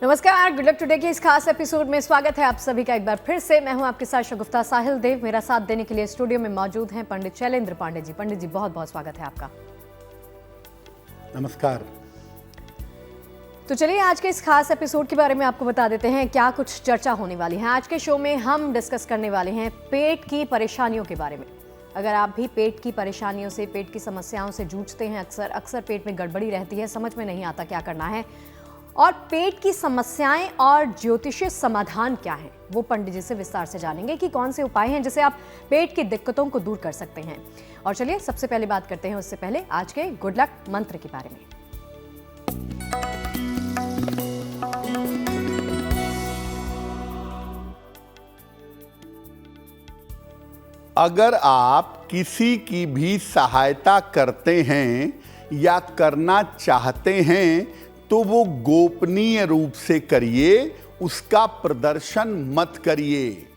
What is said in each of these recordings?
नमस्कार, good luck today के इस खास एपिसोड में स्वागत है आप सभी का एक बार फिर से। मैं हूं आपके साथ शगुफ्ता साहिल देव। मेरा साथ देने के लिए स्टूडियो में मौजूद हैं पंडित शैलेंद्र पांडे जी। पंडित जी, बहुत बहुत स्वागत है आपका। नमस्कार। तो चलिए आज के इस खास एपिसोड के बारे में आपको बता देते हैं क्या कुछ चर्चा होने वाली है। आज के शो में हम डिस्कस करने वाले हैं पेट की परेशानियों के बारे में। अगर आप भी पेट की परेशानियों से, पेट की समस्याओं से जूझते हैं, अक्सर पेट में गड़बड़ी रहती है, समझ में नहीं आता क्या करना है, और पेट की समस्याएं और ज्योतिषीय समाधान क्या है, वो पंडित जी से विस्तार से जानेंगे कि कौन से उपाय हैं जिसे आप पेट की दिक्कतों को दूर कर सकते हैं। और चलिए सबसे पहले बात करते हैं उससे पहले आज के गुड लक मंत्र के बारे में। अगर आप किसी की भी सहायता करते हैं या करना चाहते हैं तो वो गोपनीय रूप से करिए, उसका प्रदर्शन मत करिए।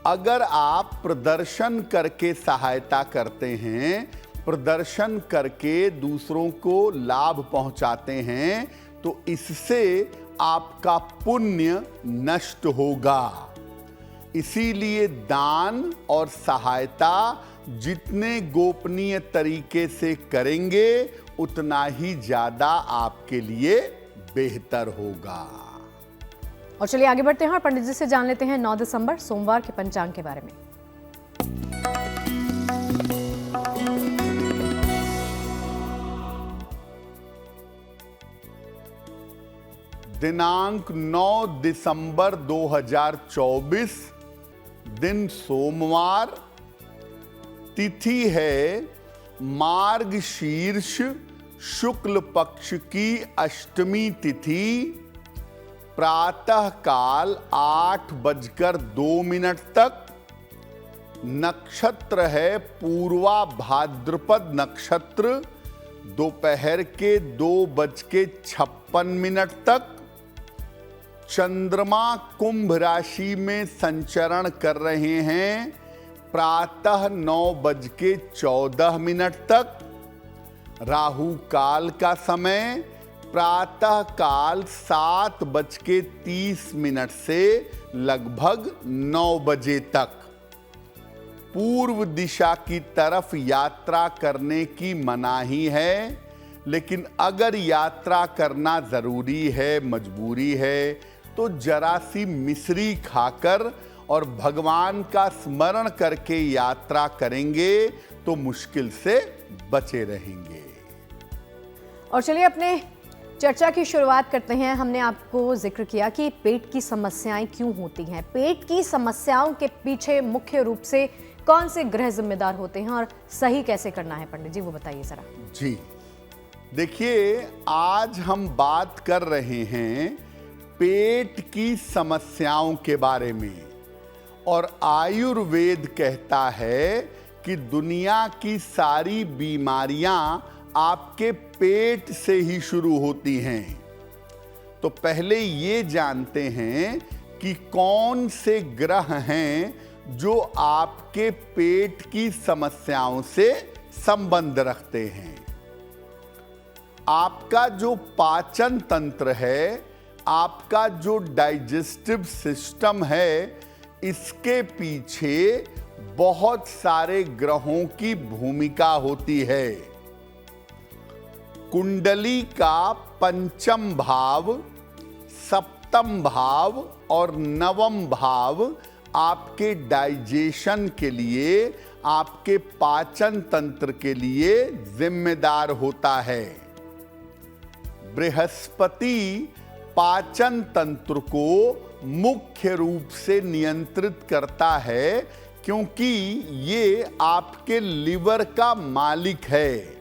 अगर आप प्रदर्शन करके सहायता करते हैं, प्रदर्शन करके दूसरों को लाभ पहुंचाते हैं, तो इससे आपका पुण्य नष्ट होगा। इसीलिए दान और सहायता जितने गोपनीय तरीके से करेंगे उतना ही ज्यादा आपके लिए बेहतर होगा। और चलिए आगे बढ़ते हैं और पंडित जी से जान लेते हैं 9 दिसंबर सोमवार के पंचांग के बारे में। दिनांक 9 दिसंबर 2024, दिन सोमवार, तिथि है मार्गशीर्ष शुक्ल पक्ष की अष्टमी तिथि, प्रातः काल 8:02 तक। नक्षत्र है पूर्वा भाद्रपद नक्षत्र, दोपहर के 2:56 तक। चंद्रमा कुंभ राशि में संचरण कर रहे हैं, प्रातः 9:14 तक। राहु काल का समय प्रातः काल 7:30 से लगभग 9 बजे तक। पूर्व दिशा की तरफ यात्रा करने की मनाही है, लेकिन अगर यात्रा करना जरूरी है, मजबूरी है, तो जरा सी मिश्री खाकर और भगवान का स्मरण करके यात्रा करेंगे तो मुश्किल से बचे रहेंगे। और चलिए अपने चर्चा की शुरुआत करते हैं। हमने आपको जिक्र किया कि पेट की समस्याएं क्यों होती हैं, पेट की समस्याओं के पीछे मुख्य रूप से कौन से ग्रह जिम्मेदार होते हैं और सही कैसे करना है, पंडित जी वो बताइए जरा। जी देखिए, आज हम बात कर रहे हैं पेट की समस्याओं के बारे में, और आयुर्वेद कहता है कि दुनिया की सारी बीमारियां आपके पेट से ही शुरू होती हैं। तो पहले ये जानते हैं कि कौन से ग्रह हैं जो आपके पेट की समस्याओं से संबंध रखते हैं। आपका जो पाचन तंत्र है, आपका जो डाइजेस्टिव सिस्टम है, इसके पीछे बहुत सारे ग्रहों की भूमिका होती है। कुंडली का पंचम भाव, सप्तम भाव और नवम भाव आपके डाइजेशन के लिए, आपके पाचन तंत्र के लिए जिम्मेदार होता है। बृहस्पति पाचन तंत्र को मुख्य रूप से नियंत्रित करता है, क्योंकि ये आपके लिवर का मालिक है।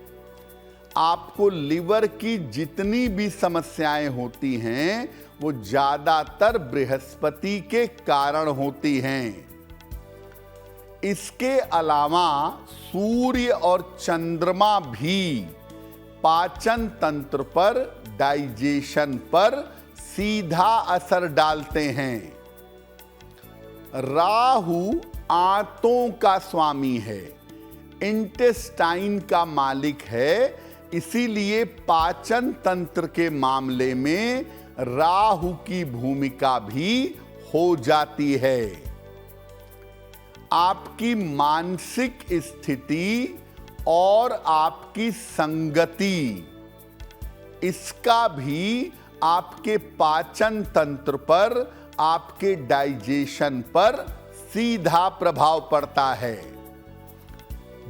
आपको लिवर की जितनी भी समस्याएं होती हैं वो ज्यादातर बृहस्पति के कारण होती हैं। इसके अलावा सूर्य और चंद्रमा भी पाचन तंत्र पर, डाइजेशन पर सीधा असर डालते हैं। राहु आंतों का स्वामी है, इंटेस्टाइन का मालिक है, इसीलिए पाचन तंत्र के मामले में राहु की भूमिका भी हो जाती है। आपकी मानसिक स्थिति और आपकी संगति, इसका भी आपके पाचन तंत्र पर, आपके डाइजेशन पर सीधा प्रभाव पड़ता है।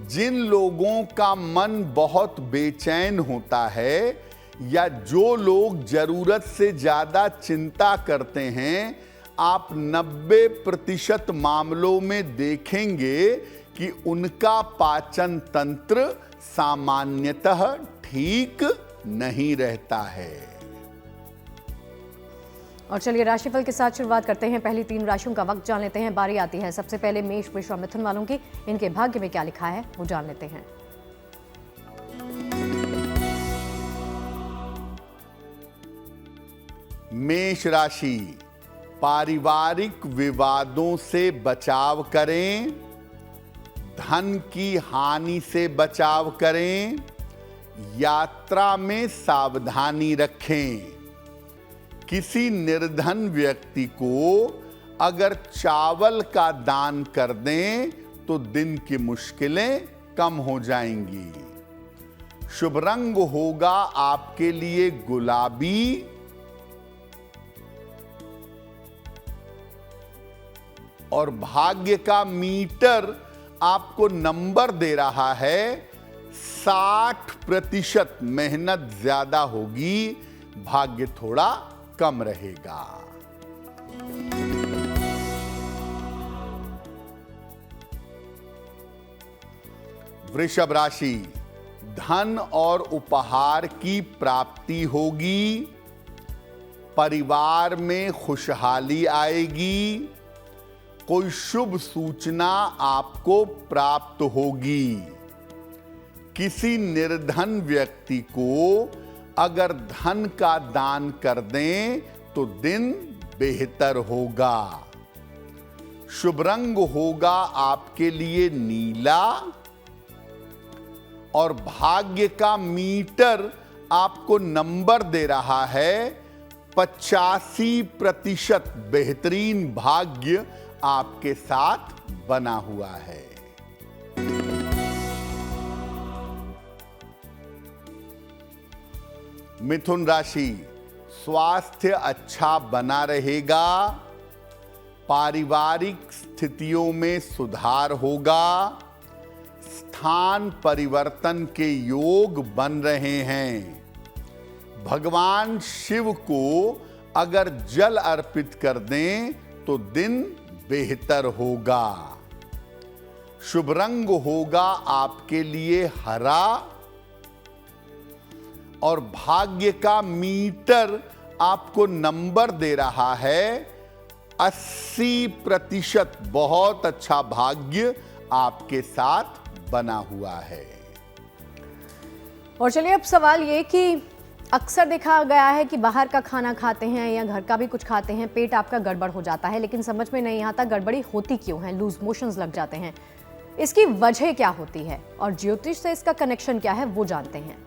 जिन लोगों का मन बहुत बेचैन होता है या जो लोग जरूरत से ज्यादा चिंता करते हैं, आप 90% मामलों में देखेंगे कि उनका पाचन तंत्र सामान्यतः ठीक नहीं रहता है। और चलिए राशिफल के साथ शुरुआत करते हैं। पहली 3 राशियों का वक्त जान लेते हैं। बारी आती है सबसे पहले मेष, वृष और मिथुन वालों की। इनके भाग्य में क्या लिखा है वो जान लेते हैं। मेष राशि, पारिवारिक विवादों से बचाव करें, धन की हानि से बचाव करें, यात्रा में सावधानी रखें। किसी निर्धन व्यक्ति को अगर चावल का दान कर दें तो दिन की मुश्किलें कम हो जाएंगी। शुभ रंग होगा आपके लिए गुलाबी, और भाग्य का मीटर आपको नंबर दे रहा है 60%। मेहनत ज्यादा होगी, भाग्य थोड़ा कम रहेगा। वृषभ राशि, धन और उपहार की प्राप्ति होगी, परिवार में खुशहाली आएगी, कोई शुभ सूचना आपको प्राप्त होगी। किसी निर्धन व्यक्ति को अगर धन का दान कर दें तो दिन बेहतर होगा। शुभ रंग होगा आपके लिए नीला, और भाग्य का मीटर आपको नंबर दे रहा है 85%। बेहतरीन भाग्य आपके साथ बना हुआ है। मिथुन राशि, स्वास्थ्य अच्छा बना रहेगा, पारिवारिक स्थितियों में सुधार होगा, स्थान परिवर्तन के योग बन रहे हैं। भगवान शिव को अगर जल अर्पित कर दें तो दिन बेहतर होगा। शुभ रंग होगा आपके लिए हरा, और भाग्य का मीटर आपको नंबर दे रहा है 80%। बहुत अच्छा भाग्य आपके साथ बना हुआ है। और चलिए अब सवाल ये कि अक्सर देखा गया है कि बाहर का खाना खाते हैं या घर का भी कुछ खाते हैं, पेट आपका गड़बड़ हो जाता है, लेकिन समझ में नहीं आता गड़बड़ी होती क्यों है, लूज मोशंस लग जाते हैं। इसकी वजह क्या होती है और ज्योतिष से इसका कनेक्शन क्या है वो जानते हैं।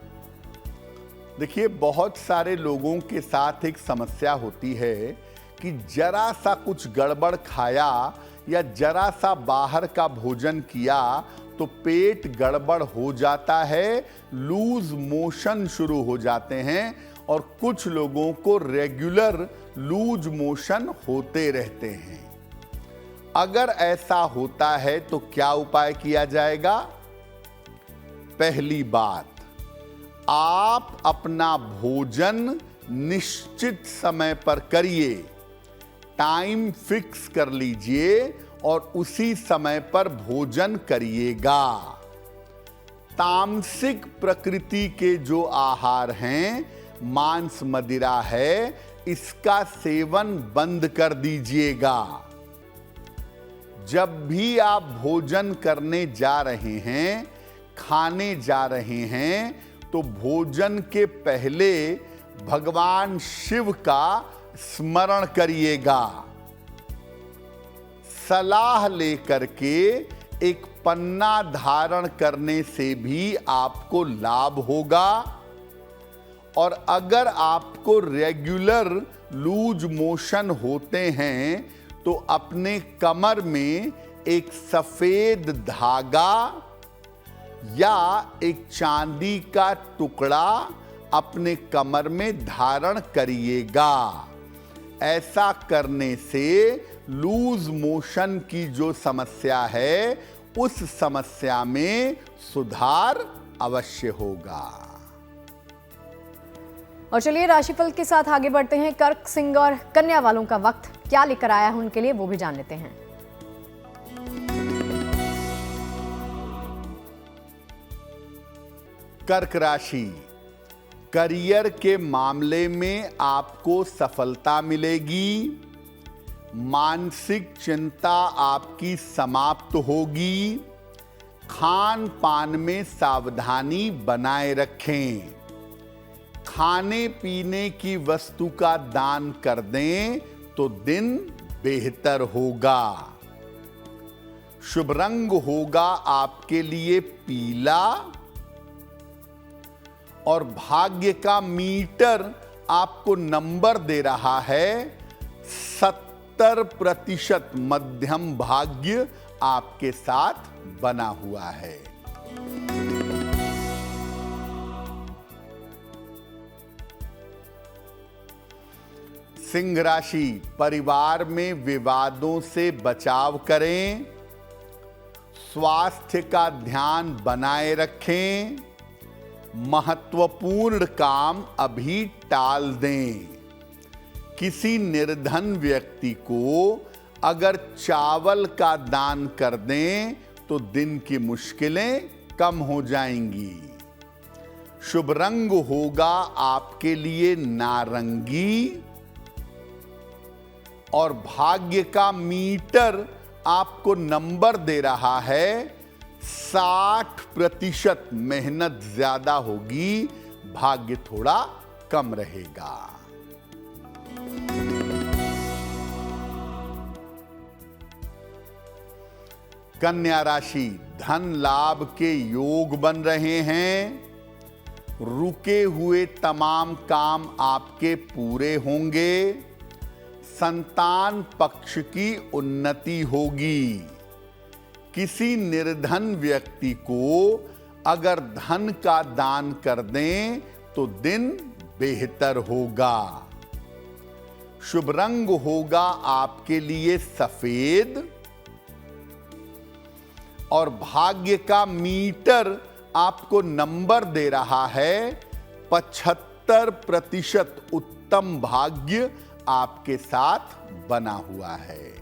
देखिए, बहुत सारे लोगों के साथ एक समस्या होती है कि जरा सा कुछ गड़बड़ खाया या जरा सा बाहर का भोजन किया तो पेट गड़बड़ हो जाता है, लूज मोशन शुरू हो जाते हैं, और कुछ लोगों को रेगुलर लूज मोशन होते रहते हैं। अगर ऐसा होता है तो क्या उपाय किया जाएगा? पहली बात, आप अपना भोजन निश्चित समय पर करिए, टाइम फिक्स कर लीजिए और उसी समय पर भोजन करिएगा। तामसिक प्रकृति के जो आहार हैं, मांस मदिरा है, इसका सेवन बंद कर दीजिएगा। जब भी आप भोजन करने जा रहे हैं, खाने जा रहे हैं, तो भोजन के पहले भगवान शिव का स्मरण करिएगा। सलाह लेकर के एक पन्ना धारण करने से भी आपको लाभ होगा, और अगर आपको रेगुलर लूज मोशन होते हैं तो अपने कमर में एक सफेद धागा या एक चांदी का टुकड़ा अपने कमर में धारण करिएगा। ऐसा करने से लूज मोशन की जो समस्या है उस समस्या में सुधार अवश्य होगा। और चलिए राशिफल के साथ आगे बढ़ते हैं। कर्क, सिंह और कन्या वालों का वक्त क्या लेकर आया है उनके लिए, वो भी जान लेते हैं। कर्क राशि, करियर के मामले में आपको सफलता मिलेगी। मानसिक चिंता आपकी समाप्त होगी। खान पान में सावधानी बनाए रखें। खाने पीने की वस्तु का दान कर दें तो दिन बेहतर होगा। शुभ रंग होगा आपके लिए पीला और भाग्य का मीटर आपको नंबर दे रहा है 70% मध्यम भाग्य आपके साथ बना हुआ है। सिंह राशि, परिवार में विवादों से बचाव करें। स्वास्थ्य का ध्यान बनाए रखें। महत्वपूर्ण काम अभी टाल दें। किसी निर्धन व्यक्ति को अगर चावल का दान कर दें तो दिन की मुश्किलें कम हो जाएंगी। शुभ रंग होगा आपके लिए नारंगी और भाग्य का मीटर आपको नंबर दे रहा है 60%। मेहनत ज्यादा होगी, भाग्य थोड़ा कम रहेगा। कन्या राशि, धन लाभ के योग बन रहे हैं। रुके हुए तमाम काम आपके पूरे होंगे। संतान पक्ष की उन्नति होगी। किसी निर्धन व्यक्ति को अगर धन का दान कर दें तो दिन बेहतर होगा। शुभ रंग होगा आपके लिए सफेद और भाग्य का मीटर आपको नंबर दे रहा है 75%। उत्तम भाग्य आपके साथ बना हुआ है।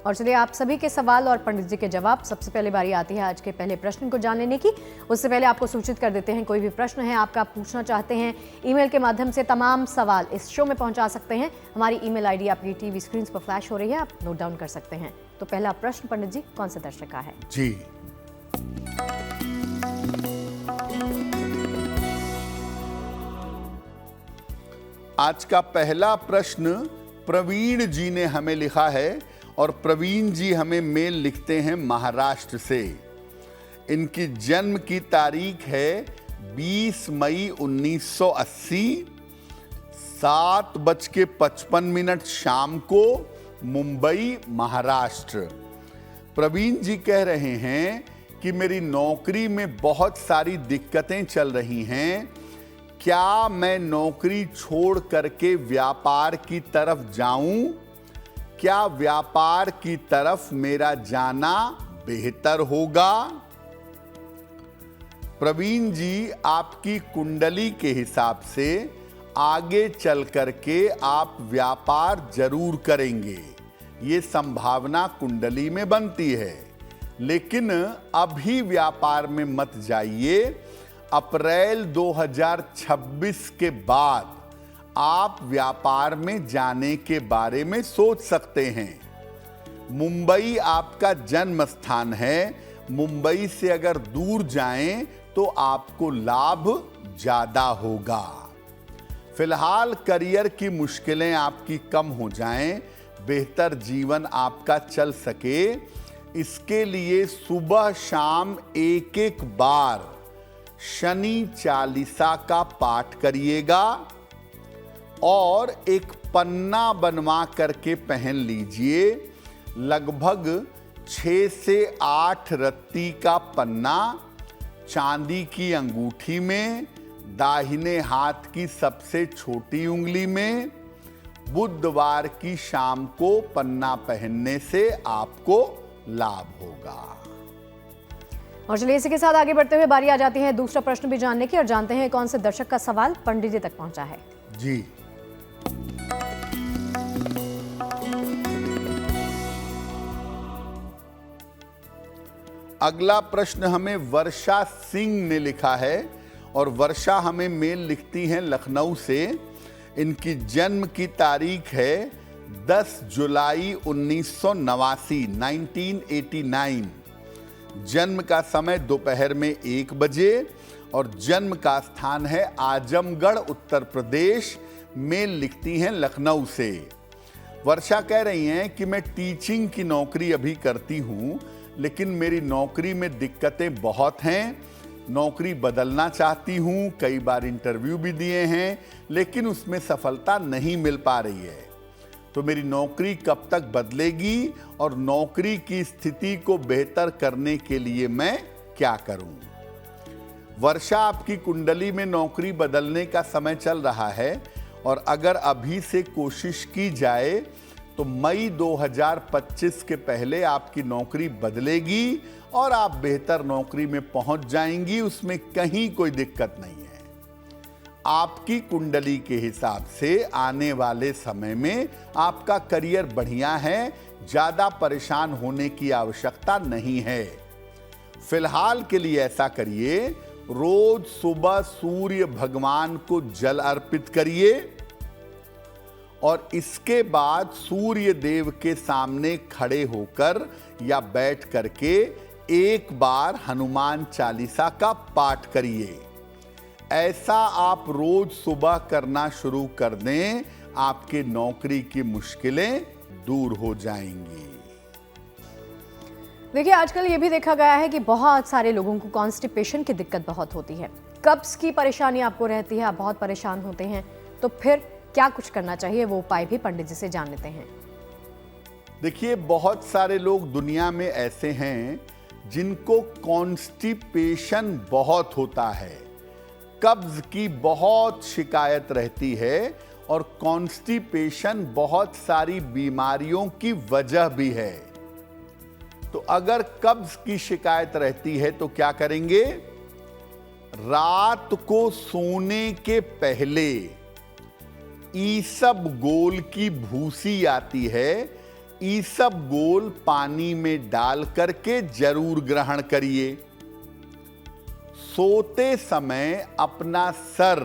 और चलिए आप सभी के सवाल और पंडित जी के जवाब। सबसे पहले बारी आती है आज के पहले प्रश्न को जान लेने की। उससे पहले आपको सूचित कर देते हैं, कोई भी प्रश्न है आपका पूछना चाहते हैं, ईमेल के माध्यम से तमाम सवाल इस शो में पहुंचा सकते हैं। हमारी ईमेल आईडी आपकी टीवी स्क्रीन पर फ्लैश हो रही है, आप नोट डाउन कर सकते हैं। तो पहला प्रश्न पंडित जी कौन से दर्शक का है? जी, आज का पहला प्रश्न प्रवीण जी ने हमें लिखा है और प्रवीण जी हमें मेल लिखते हैं महाराष्ट्र से। इनकी जन्म की तारीख है 20 मई 1980, 7:55 शाम को, मुंबई महाराष्ट्र। प्रवीण जी कह रहे हैं कि मेरी नौकरी में बहुत सारी दिक्कतें चल रही हैं। क्या मैं नौकरी छोड़ करके व्यापार की तरफ जाऊं? क्या व्यापार की तरफ मेरा जाना बेहतर होगा? प्रवीण जी, आपकी कुंडली के हिसाब से आगे चल करके आप व्यापार जरूर करेंगे, ये संभावना कुंडली में बनती है। लेकिन अभी व्यापार में मत जाइए। अप्रैल 2026 के बाद आप व्यापार में जाने के बारे में सोच सकते हैं। मुंबई आपका जन्म स्थान है। मुंबई से अगर दूर जाएं तो आपको लाभ ज्यादा होगा। फिलहाल करियर की मुश्किलें आपकी कम हो जाएं, बेहतर जीवन आपका चल सके, इसके लिए सुबह शाम एक बार शनि चालीसा का पाठ करिएगा और एक पन्ना बनवा करके पहन लीजिए। लगभग 6 से 8 रत्ती का पन्ना चांदी की अंगूठी में, दाहिने हाथ की सबसे छोटी उंगली में। बुधवार की शाम को पन्ना पहनने से आपको लाभ होगा। और चलिए इसी के साथ आगे बढ़ते हुए बारी आ जाती है दूसरा प्रश्न भी जानने की, और जानते हैं कौन से दर्शक का सवाल पंडित जी तक पहुंचा है। जी, अगला प्रश्न हमें वर्षा सिंह ने लिखा है, और वर्षा हमें मेल लिखती हैं लखनऊ से। इनकी जन्म की तारीख है 10 जुलाई 1989, 1989। जन्म का समय दोपहर में 1 बजे और जन्म का स्थान है आजमगढ़, उत्तर प्रदेश। मेल लिखती हैं लखनऊ से। वर्षा कह रही हैं कि मैं टीचिंग की नौकरी अभी करती हूं, लेकिन मेरी नौकरी में दिक्कतें बहुत हैं। नौकरी बदलना चाहती हूं, कई बार इंटरव्यू भी दिए हैं, लेकिन उसमें सफलता नहीं मिल पा रही है। तो मेरी नौकरी कब तक बदलेगी और नौकरी की स्थिति को बेहतर करने के लिए मैं क्या करूं? वर्षा, आपकी कुंडली में नौकरी बदलने का समय चल रहा है, और अगर अभी से कोशिश की जाए तो मई 2025 के पहले आपकी नौकरी बदलेगी और आप बेहतर नौकरी में पहुंच जाएंगी। उसमें कहीं कोई दिक्कत नहीं है। आपकी कुंडली के हिसाब से आने वाले समय में आपका करियर बढ़िया है, ज्यादा परेशान होने की आवश्यकता नहीं है। फिलहाल के लिए ऐसा करिए, रोज सुबह सूर्य भगवान को जल अर्पित करिए और इसके बाद सूर्य देव के सामने खड़े होकर या बैठ करके एक बार हनुमान चालीसा का पाठ करिए। ऐसा आप रोज सुबह करना शुरू कर दें, आपके नौकरी की मुश्किलें दूर हो जाएंगी। देखिए, आजकल ये भी देखा गया है कि बहुत सारे लोगों को कॉन्स्टिपेशन की दिक्कत बहुत होती है, कब्ज की परेशानी आपको रहती है, आप बहुत परेशान होते हैं, तो फिर क्या कुछ करना चाहिए, वो उपाय भी पंडित जी से जान लेते हैं। देखिए, बहुत सारे लोग दुनिया में ऐसे हैं जिनको कॉन्स्टिपेशन बहुत होता है, कब्ज की बहुत शिकायत रहती है, और कॉन्स्टिपेशन बहुत सारी बीमारियों की वजह भी है। तो अगर कब्ज की शिकायत रहती है तो क्या करेंगे? रात को सोने के पहले ईसबगोल की भूसी आती है, ईसबगोल पानी में डाल करके जरूर ग्रहण करिए। सोते समय अपना सर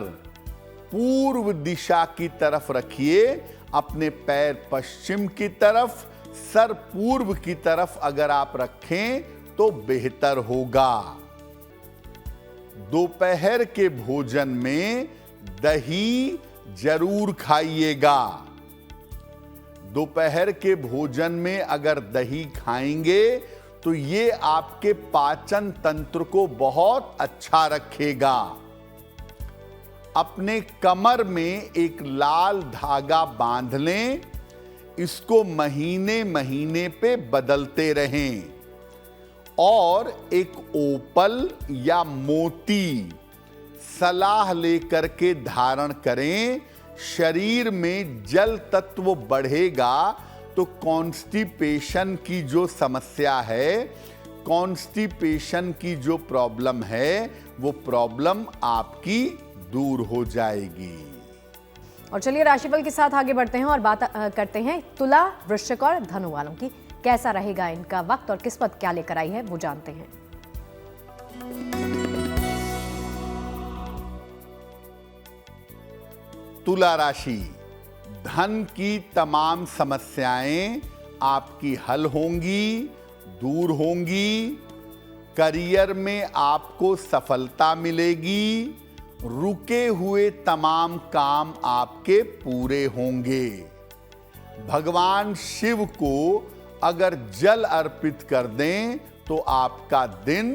पूर्व दिशा की तरफ रखिए, अपने पैर पश्चिम की तरफ, सर पूर्व की तरफ अगर आप रखें तो बेहतर होगा। दोपहर के भोजन में दही जरूर खाइएगा। दोपहर के भोजन में अगर दही खाएंगे तो ये आपके पाचन तंत्र को बहुत अच्छा रखेगा। अपने कमर में एक लाल धागा बांध लें, इसको महीने महीने पे बदलते रहें, और एक ओपल या मोती सलाह लेकर के धारण करें। शरीर में जल तत्व बढ़ेगा तो कॉन्स्टिपेशन की जो समस्या है, कॉन्स्टिपेशन की जो प्रॉब्लम है, वो प्रॉब्लम आपकी दूर हो जाएगी। और चलिए राशिफल के साथ आगे बढ़ते हैं और बात करते हैं तुला, वृश्चिक और धनु वालों की। कैसा रहेगा इनका वक्त और किस्मत क्या लेकर आई है, वो जानते हैं। तुला राशि, धन की तमाम समस्याएं आपकी हल होंगी, दूर होंगी। करियर में आपको सफलता मिलेगी। रुके हुए तमाम काम आपके पूरे होंगे। भगवान शिव को अगर जल अर्पित कर दें तो आपका दिन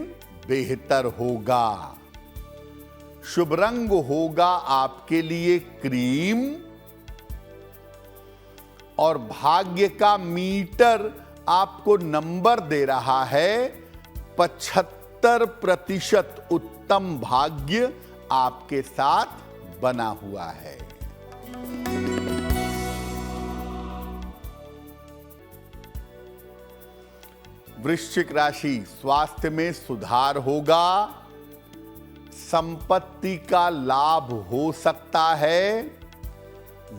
बेहतर होगा। शुभ रंग होगा आपके लिए क्रीम और भाग्य का मीटर आपको नंबर दे रहा है 75% उत्तम भाग्य आपके साथ बना हुआ है। वृश्चिक राशि, स्वास्थ्य में सुधार होगा, संपत्ति का लाभ हो सकता है,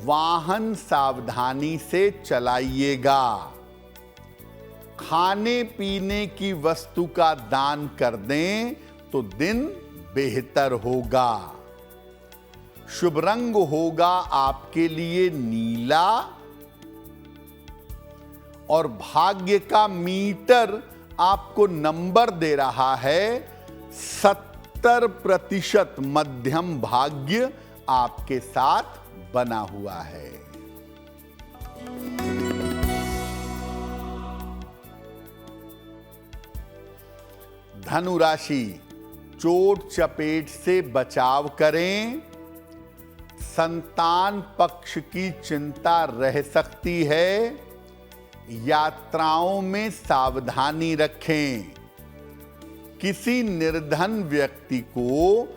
वाहन सावधानी से चलाइएगा, खाने पीने की वस्तु का दान कर दें तो दिन बेहतर होगा। शुभ रंग होगा आपके लिए नीला और भाग्य का मीटर आपको नंबर दे रहा है 70% मध्यम भाग्य आपके साथ बना हुआ है। धनु राशि, चोट चपेट से बचाव करें, संतान पक्ष की चिंता रह सकती है, यात्राओं में सावधानी रखें, किसी निर्धन व्यक्ति को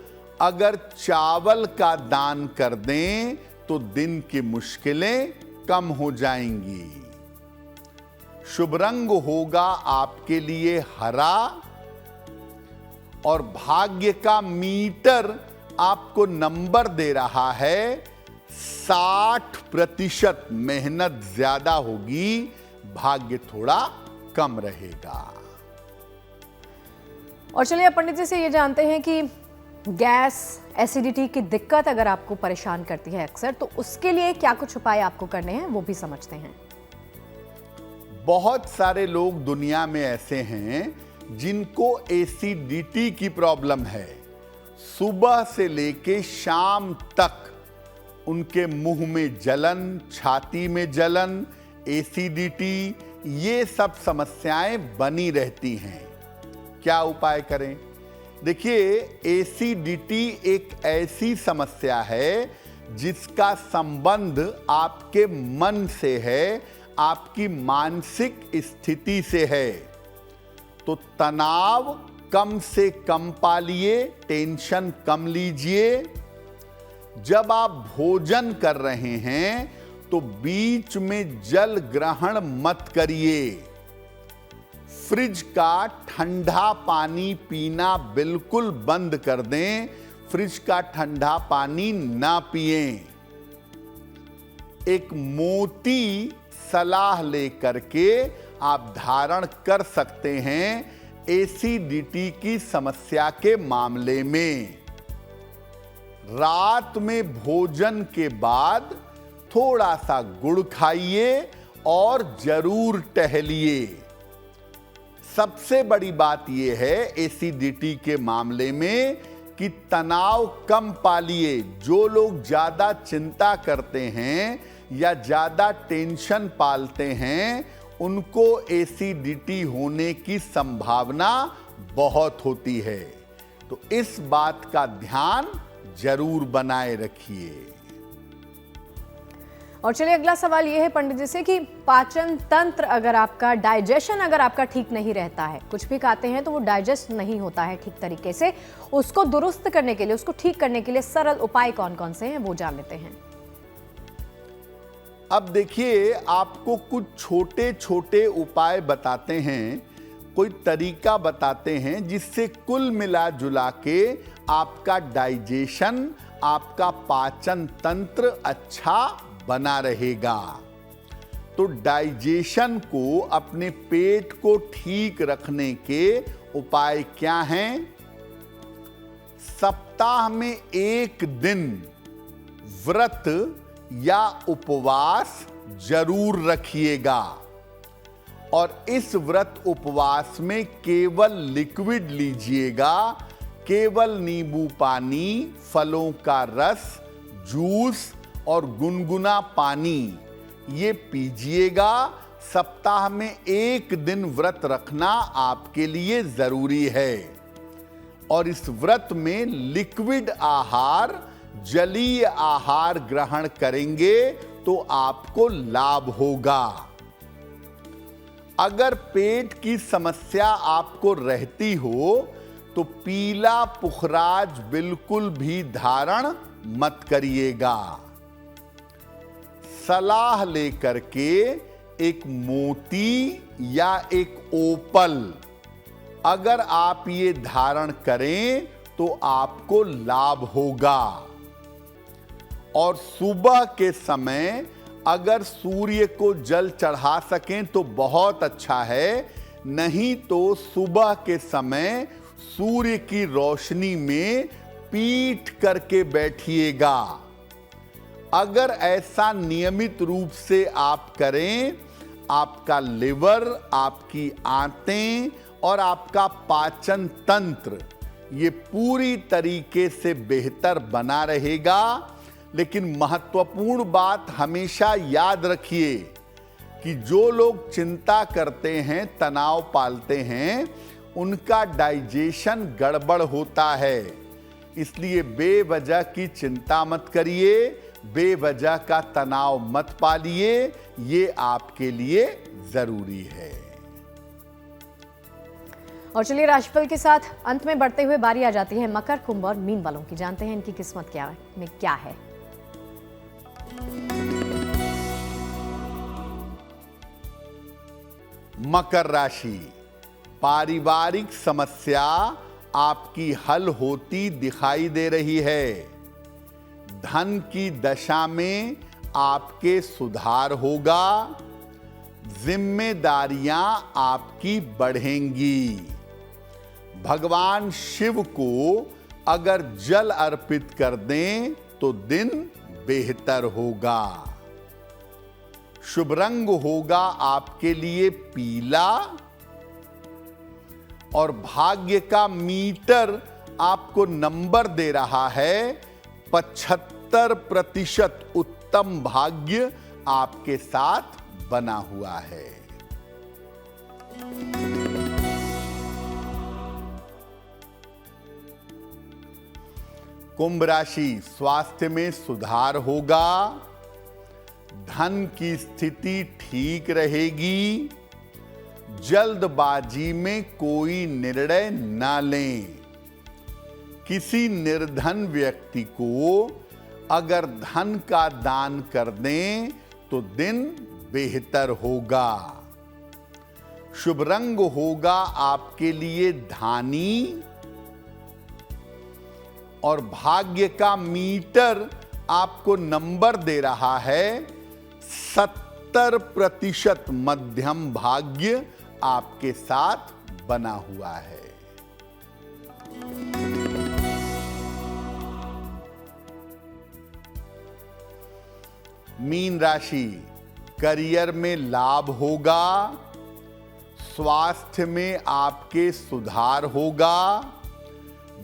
अगर चावल का दान कर दें तो दिन की मुश्किलें कम हो जाएंगी। शुभ रंग होगा आपके लिए हरा और भाग्य का मीटर आपको नंबर दे रहा है 60%। मेहनत ज्यादा होगी, भाग्य थोड़ा कम रहेगा। और चलिए पंडित जी से ये जानते हैं कि गैस एसिडिटी की दिक्कत अगर आपको परेशान करती है अक्सर, तो उसके लिए क्या कुछ उपाय आपको करने हैं वो भी समझते हैं। बहुत सारे लोग दुनिया में ऐसे हैं जिनको एसिडिटी की प्रॉब्लम है। सुबह से लेके शाम तक उनके मुंह में जलन, छाती में जलन, एसिडिटी, ये सब समस्याएं बनी रहती हैं। क्या उपाय करें? देखिए, एसिडिटी एक ऐसी समस्या है जिसका संबंध आपके मन से है, आपकी मानसिक स्थिति से है। तो तनाव कम से कम पालिए, टेंशन कम लीजिए। जब आप भोजन कर रहे हैं तो बीच में जल ग्रहण मत करिए। फ्रिज का ठंडा पानी पीना बिल्कुल बंद कर दें। फ्रिज का ठंडा पानी ना पिएं। एक मोटी सलाह लेकर के आप धारण कर सकते हैं एसिडिटी की समस्या के मामले में। रात में भोजन के बाद थोड़ा सा गुड़ खाइए और जरूर टहलिए। सबसे बड़ी बात यह है एसिडिटी के मामले में कि तनाव कम पालिए। जो लोग ज्यादा चिंता करते हैं या ज्यादा टेंशन पालते हैं, उनको एसिडिटी होने की संभावना बहुत होती है। तो इस बात का ध्यान जरूर बनाए रखिए। और चलिए अगला सवाल ये है पंडित जी से कि पाचन तंत्र अगर आपका, डाइजेशन अगर आपका ठीक नहीं रहता है, कुछ भी खाते हैं तो वो डाइजेस्ट नहीं होता है ठीक तरीके से, उसको दुरुस्त करने के लिए, उसको ठीक करने के लिए सरल उपाय कौन कौन से हैं वो जान लेते हैं। अब देखिए, आपको कुछ छोटे छोटे उपाय बताते हैं, कोई तरीका बताते हैं जिससे कुल मिला जुला के आपका डाइजेशन, आपका पाचन तंत्र अच्छा बना रहेगा। तो डाइजेशन को, अपने पेट को ठीक रखने के उपाय क्या हैं? सप्ताह में एक दिन व्रत या उपवास जरूर रखिएगा और इस व्रत उपवास में केवल लिक्विड लीजिएगा, केवल नींबू पानी, फलों का रस, जूस और गुनगुना पानी ये पीजिएगा। सप्ताह में एक दिन व्रत रखना आपके लिए जरूरी है। और इस व्रत में लिक्विड आहार, जलीय आहार ग्रहण करेंगे तो आपको लाभ होगा। अगर पेट की समस्या आपको रहती हो तो पीला पुखराज बिल्कुल भी धारण मत करिएगा। सलाह लेकर के एक मोती या एक ओपल अगर आप ये धारण करें तो आपको लाभ होगा। और सुबह के समय अगर सूर्य को जल चढ़ा सकें तो बहुत अच्छा है, नहीं तो सुबह के समय सूर्य की रोशनी में पीठ करके बैठिएगा। अगर ऐसा नियमित रूप से आप करें, आपका लिवर, आपकी आंतें और आपका पाचन तंत्र ये पूरी तरीके से बेहतर बना रहेगा। लेकिन महत्वपूर्ण बात हमेशा याद रखिए कि जो लोग चिंता करते हैं, तनाव पालते हैं, उनका डाइजेशन गड़बड़ होता है। इसलिए बेवजह की चिंता मत करिए, बेवजह का तनाव मत पालिए, ये आपके लिए जरूरी है। और चलिए राशिफल के साथ अंत में बढ़ते हुए बारी आ जाती है मकर, कुंभ और मीन वालों की। जानते हैं इनकी किस्मत क्या है। मकर राशि, पारिवारिक समस्या आपकी हल होती दिखाई दे रही है। धन की दशा में आपके सुधार होगा। जिम्मेदारियां आपकी बढ़ेंगी। भगवान शिव को अगर जल अर्पित कर दें तो दिन बेहतर होगा। शुभ रंग होगा आपके लिए पीला और भाग्य का मीटर आपको नंबर दे रहा है 75% उत्तम भाग्य आपके साथ बना हुआ है। कुंभ राशि, स्वास्थ्य में सुधार होगा। धन की स्थिति ठीक रहेगी। जल्दबाजी में कोई निर्णय न लें। किसी निर्धन व्यक्ति को अगर धन का दान कर दें तो दिन बेहतर होगा। शुभ रंग होगा आपके लिए धानी और भाग्य का मीटर आपको नंबर दे रहा है 70% मध्यम भाग्य आपके साथ बना हुआ है। मीन राशि, करियर में लाभ होगा। स्वास्थ्य में आपके सुधार होगा।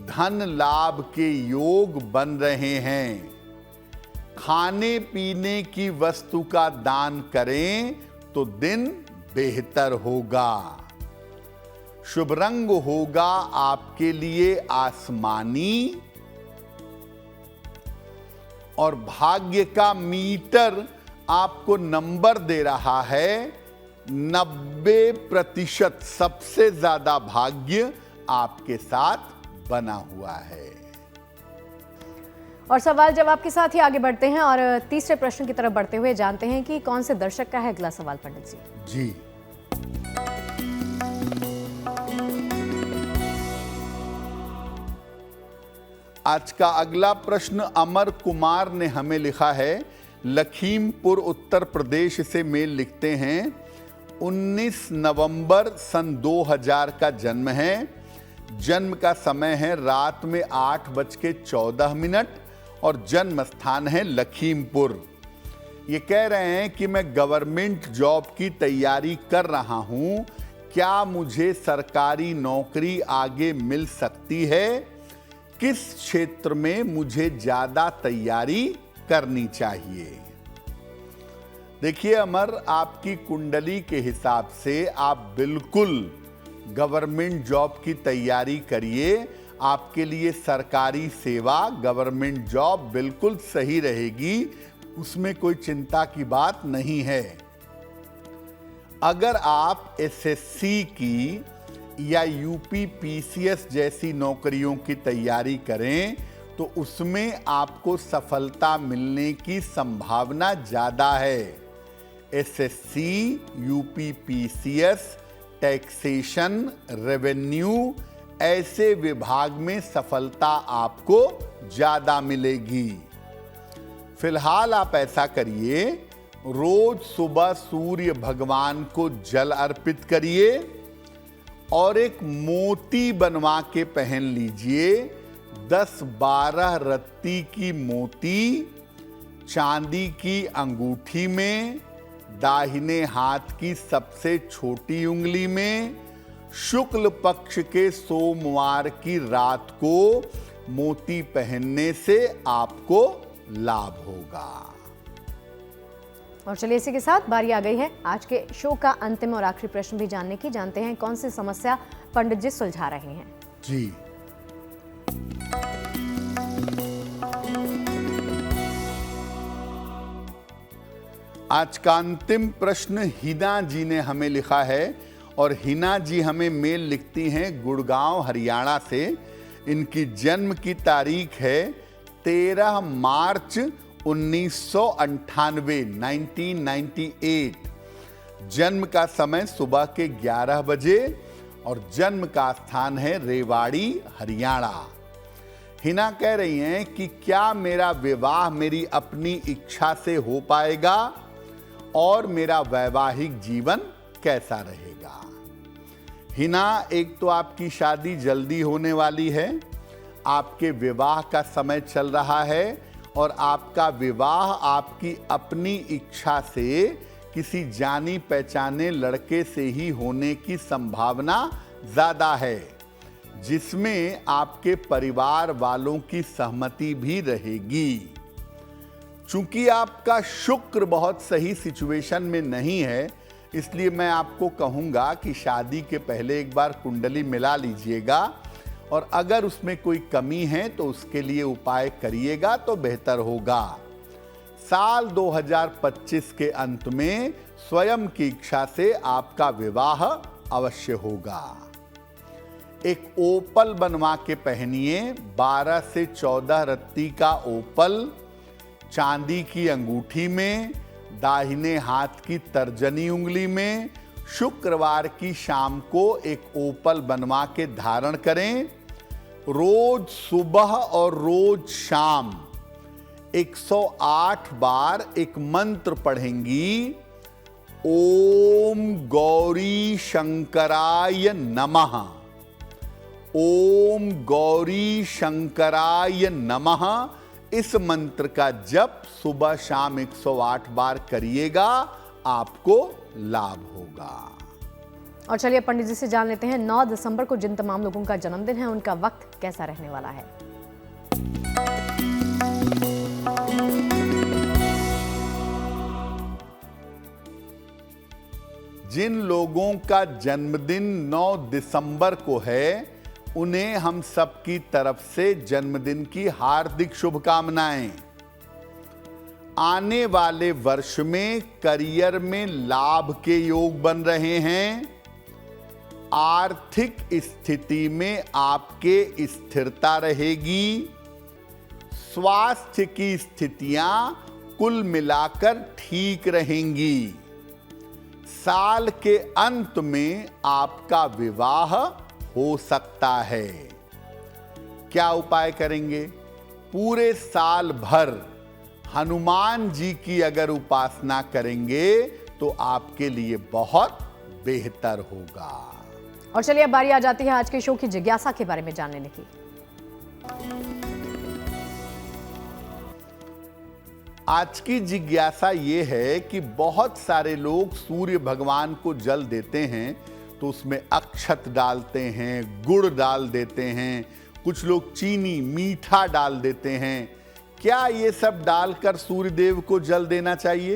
धन लाभ के योग बन रहे हैं। खाने पीने की वस्तु का दान करें तो दिन बेहतर होगा। शुभ रंग होगा आपके लिए आसमानी और भाग्य का मीटर आपको नंबर दे रहा है 90%। सबसे ज्यादा भाग्य आपके साथ बना हुआ है। और सवाल जवाब के साथ ही आगे बढ़ते हैं और तीसरे प्रश्न की तरफ बढ़ते हुए जानते हैं कि कौन से दर्शक का है अगला सवाल पंडित जी। जी, आज का अगला प्रश्न अमर कुमार ने हमें लिखा है। लखीमपुर उत्तर प्रदेश से मेल लिखते हैं। 19 नवंबर सन 2000 का जन्म है। जन्म का समय है रात में 8:14 और जन्म स्थान है लखीमपुर। ये कह रहे हैं कि मैं गवर्नमेंट जॉब की तैयारी कर रहा हूं, क्या मुझे सरकारी नौकरी आगे मिल सकती है? किस क्षेत्र में मुझे ज्यादा तैयारी करनी चाहिए? देखिए अमर, आपकी कुंडली के हिसाब से आप बिल्कुल गवर्नमेंट जॉब की तैयारी करिए। आपके लिए सरकारी सेवा, गवर्नमेंट जॉब बिल्कुल सही रहेगी, उसमें कोई चिंता की बात नहीं है। अगर आप एसएससी की या यूपी पीसीएस जैसी नौकरियों की तैयारी करें तो उसमें आपको सफलता मिलने की संभावना ज़्यादा है। SSC, UP PCS, taxation, revenue ऐसे विभाग में सफलता आपको ज़्यादा मिलेगी। फिलहाल आप ऐसा करिए, रोज सुबह सूर्य भगवान को जल अर्पित करिए और एक मोती बनवा के पहन लीजिए। 10-12 रत्ती की मोती चांदी की अंगूठी में, दाहिने हाथ की सबसे छोटी उंगली में, शुक्ल पक्ष के सोमवार की रात को मोती पहनने से आपको लाभ होगा। और चलिए इसी के साथ बारी आ गई है आज के शो का अंतिम और आखिरी प्रश्न भी जानने की। जानते हैं कौन सी समस्या पंडित जी सुलझा रहे हैं। जी, आज का अंतिम प्रश्न हिना जी ने हमें लिखा है और हिना जी हमें मेल लिखती हैं गुड़गांव हरियाणा से। इनकी जन्म की तारीख है 13 मार्च 1998, 1998। जन्म का समय सुबह के 11 बजे और जन्म का स्थान है रेवाड़ी, हरियाणा। हिना कह रही हैं कि क्या मेरा विवाह मेरी अपनी इच्छा से हो पाएगा और मेरा वैवाहिक जीवन कैसा रहेगा। हिना, एक तो आपकी शादी जल्दी होने वाली है, आपके विवाह का समय चल रहा है और आपका विवाह आपकी अपनी इच्छा से किसी जानी पहचाने लड़के से ही होने की संभावना ज्यादा है, जिसमें आपके परिवार वालों की सहमति भी रहेगी। चूंकि आपका शुक्र बहुत सही सिचुएशन में नहीं है, इसलिए मैं आपको कहूंगा कि शादी के पहले एक बार कुंडली मिला लीजिएगा और अगर उसमें कोई कमी है तो उसके लिए उपाय करिएगा तो बेहतर होगा। साल 2025 के अंत में स्वयं की इच्छा से आपका विवाह अवश्य होगा। एक ओपल बनवा के पहनिए, 12 से 14 रत्ती का ओपल चांदी की अंगूठी में, दाहिने हाथ की तर्जनी उंगली में। शुक्रवार की शाम को एक ओपल बनवा के धारण करें। रोज सुबह और रोज शाम 108 बार एक मंत्र पढ़ेंगी, ओम गौरी शंकराय नमः, ओम गौरी शंकराय नमः। इस मंत्र का जप सुबह शाम 108 बार करिएगा, आपको लाभ होगा। और चलिए पंडित जी से जान लेते हैं 9 दिसंबर को जिन तमाम लोगों का जन्मदिन है उनका वक्त कैसा रहने वाला है। जिन लोगों का जन्मदिन 9 दिसंबर को है, उन्हें हम सबकी तरफ से जन्मदिन की हार्दिक शुभकामनाएं। आने वाले वर्ष में करियर में लाभ के योग बन रहे हैं। आर्थिक स्थिति में आपके स्थिरता रहेगी। स्वास्थ्य की स्थितियां कुल मिलाकर ठीक रहेंगी। साल के अंत में आपका विवाह हो सकता है। क्या उपाय करेंगे? पूरे साल भर हनुमान जी की अगर उपासना करेंगे तो आपके लिए बहुत बेहतर होगा। और चलिए अब बारी आ जाती है आज के शो की जिज्ञासा के बारे में जानने की। आज की जिज्ञासा ये है कि बहुत सारे लोग सूर्य भगवान को जल देते हैं तो उसमें अक्षत डालते हैं, गुड़ डाल देते हैं, कुछ लोग चीनी मीठा डाल देते हैं। क्या ये सब डालकर सूर्य देव को जल देना चाहिए?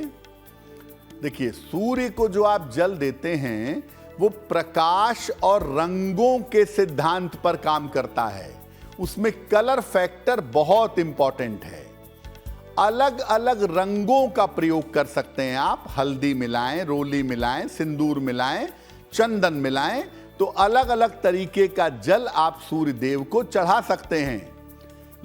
देखिए, सूर्य को जो आप जल देते हैं वो प्रकाश और रंगों के सिद्धांत पर काम करता है। उसमें कलर फैक्टर बहुत इंपॉर्टेंट है। अलग अलग रंगों का प्रयोग कर सकते हैं आप। हल्दी मिलाएं, रोली मिलाएं, सिंदूर मिलाएं, चंदन मिलाएं, तो अलग अलग तरीके का जल आप सूर्य देव को चढ़ा सकते हैं।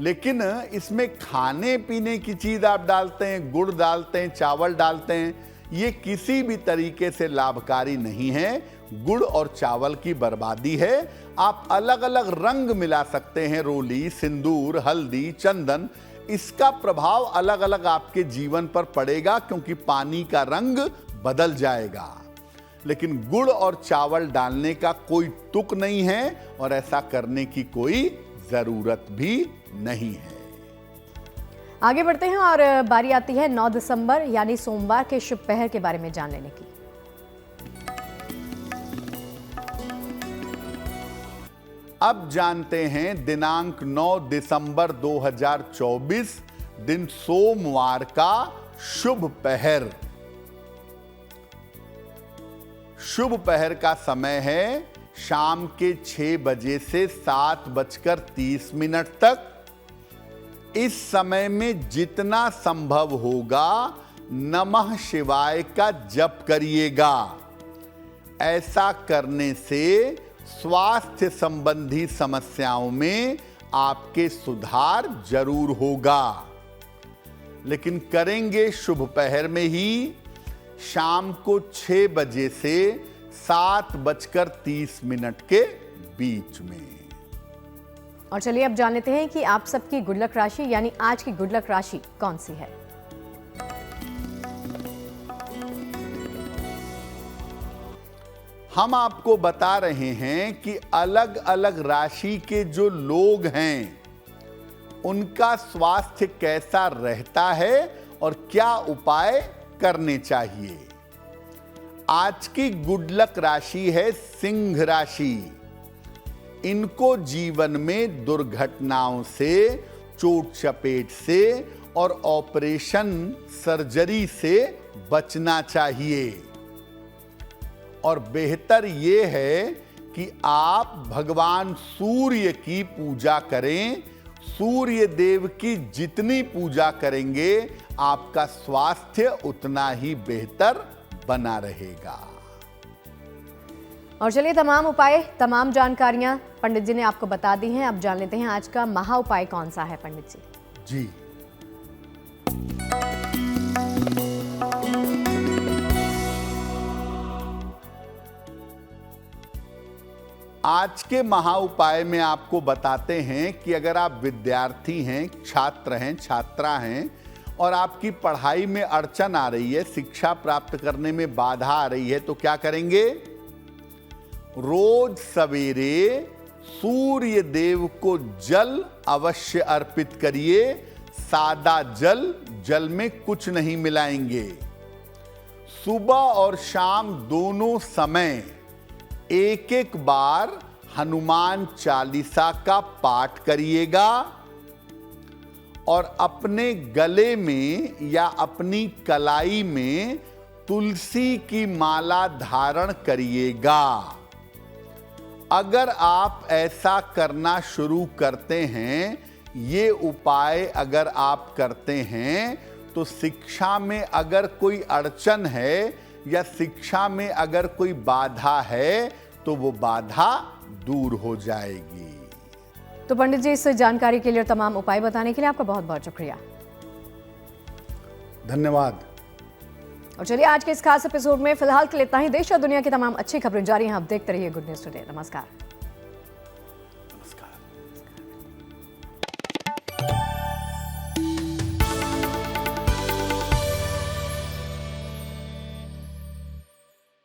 लेकिन इसमें खाने पीने की चीज आप डालते हैं, गुड़ डालते हैं, चावल डालते हैं, ये किसी भी तरीके से लाभकारी नहीं है। गुड़ और चावल की बर्बादी है। आप अलग अलग रंग मिला सकते हैं, रोली, सिंदूर, हल्दी, चंदन, इसका प्रभाव अलग अलग आपके जीवन पर पड़ेगा क्योंकि पानी का रंग बदल जाएगा। लेकिन गुड़ और चावल डालने का कोई तुक नहीं है और ऐसा करने की कोई जरूरत भी नहीं है। आगे बढ़ते हैं और बारी आती है 9 दिसंबर यानी सोमवार के शुभ पहर के बारे में जान लेने की। अब जानते हैं दिनांक 9 दिसंबर 2024 दिन सोमवार का शुभ पहर। शुभ पहर का समय है शाम के 6 बजे से 7:30 तक। इस समय में जितना संभव होगा नमः शिवाय का जप करिएगा। ऐसा करने से स्वास्थ्य संबंधी समस्याओं में आपके सुधार जरूर होगा। लेकिन करेंगे शुभ पहर में ही, शाम को 6 बजे से 7:30 के बीच में। और चलिए अब जान लेते हैं कि आप सबकी गुड लक राशि यानी आज की गुड लक राशि कौन सी है। हम आपको बता रहे हैं कि अलग अलग राशि के जो लोग हैं उनका स्वास्थ्य कैसा रहता है और क्या उपाय करने चाहिए। आज की गुड लक राशि है सिंह राशि। इनको जीवन में दुर्घटनाओं से, चोट चपेट से और ऑपरेशन सर्जरी से बचना चाहिए। और बेहतर ये है कि आप भगवान सूर्य की पूजा करें। सूर्य देव की जितनी पूजा करेंगे आपका स्वास्थ्य उतना ही बेहतर बना रहेगा। और चलिए तमाम उपाय, तमाम जानकारियां पंडित जी ने आपको बता दी हैं। अब जान लेते हैं आज का महा उपाय कौन सा है पंडित जी। जी, आज के महा उपाय में आपको बताते हैं कि अगर आप विद्यार्थी हैं, छात्र हैं, छात्रा हैं और आपकी पढ़ाई में अड़चन आ रही है, शिक्षा प्राप्त करने में बाधा आ रही है, तो क्या करेंगे। रोज सवेरे सूर्य देव को जल अवश्य अर्पित करिए। सादा जल, जल में कुछ नहीं मिलाएंगे। सुबह और शाम दोनों समय एक एक बार हनुमान चालीसा का पाठ करिएगा और अपने गले में या अपनी कलाई में तुलसी की माला धारण करिएगा। अगर आप ऐसा करना शुरू करते हैं, ये उपाय अगर आप करते हैं, तो शिक्षा में अगर कोई अड़चन है या शिक्षा में अगर कोई बाधा है तो वो बाधा दूर हो जाएगी। तो पंडित जी इस जानकारी के लिए और तमाम उपाय बताने के लिए आपका बहुत बहुत शुक्रिया। धन्यवाद। और चलिए आज के इस खास एपिसोड में फिलहाल के लिए इतना ही। देश और दुनिया की तमाम अच्छी खबरें जारी हैं। आप देखते रहिए गुड न्यूज टुडे। नमस्कार।